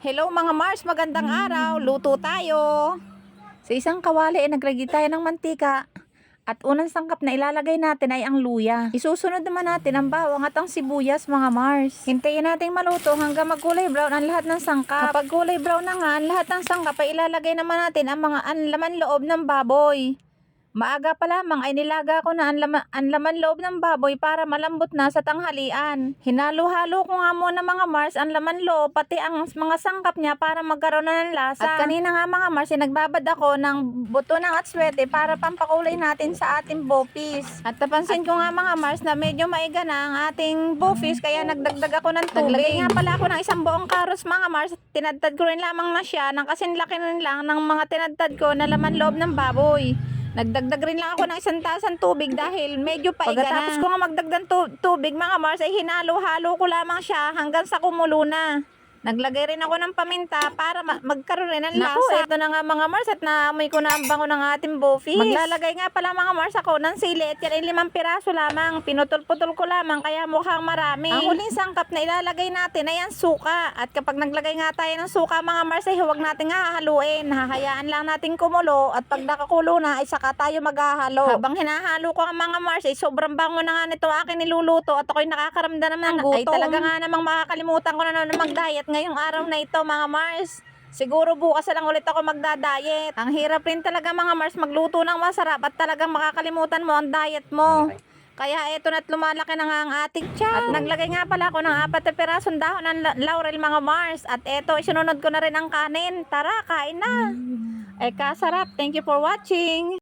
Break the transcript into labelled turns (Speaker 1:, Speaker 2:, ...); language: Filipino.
Speaker 1: Hello mga Mars, magandang araw. Luto tayo. Sa isang kawali ay naglagay tayo ng mantika. At unang sangkap na ilalagay natin ay ang luya. Isusunod naman natin ang bawang at ang sibuyas mga Mars. Hintayin natin maluto hanggang magkulay brown ang lahat ng sangkap. Kapag kulay brown na nga ang lahat ng sangkap ay ilalagay naman natin ang mga laman loob ng baboy. Maaga pa lamang ay nilaga ko na ang laman loob ng baboy para malambot na sa tanghalian. Hinalo-halo ko nga muna mga Mars ang laman loob pati ang mga sangkap niya para magkaroon na ng lasa. At kanina nga mga Mars nagbabad ako ng buto ng atswete para pampakulay natin sa ating bopis. At napansin ko nga mga Mars na medyo maiga na ang ating bopis kaya nagdagdag ako ng tubig. Naglagay nga pala ako ng isang buong karos mga Mars. Tinadtad ko rin lamang na siya ng kasing laki rin lang ng mga tinadtad ko na laman loob ng baboy. Nagdagdag rin lang ako ng isang tasang tubig dahil medyo paiga na. Pagkatapos ko nga magdagdag tubig mga Mars ay hinalo-halo ko lamang siya hanggang sa kumulo na. Naglagay rin ako ng paminta para magkaroon rin ng lasa. Ito na nga mga Mars at naamoy ko na ang bango ng ating bofis. Maglalagay nga pala mga Mars ako ng sili at yan ay 5 piraso lamang. Pinutol-putol ko lamang kaya mukhang marami. Ang huling sangkap na ilalagay natin ay ang suka. At kapag naglagay nga tayo ng suka mga Mars ay huwag natin nga hahaluin. Hahayaan lang natin kumulo at pag nakakulo na ay saka tayo maghahalo. Habang hinahalo ko ang mga Mars ay sobrang bango na nga nito akin niluluto at ako'y nakakaramdam ng gutom. Ay talaga nga namang makakalimutan ko na mag-diet ngayong araw na ito mga Mars. Siguro bukas na lang ulit ako magda-diet. Ang hirap rin talaga mga Mars magluto ng masarap at talagang makakalimutan mo ang diet mo. Kaya eto na't lumalaki na nga ang ating tiyan. At naglagay nga pala ako ng 4 na pirasong dahon ng laurel mga Mars. At eto isunod ko na rin ang kanin. Tara, kain na. Ay kasarap. Thank you for watching.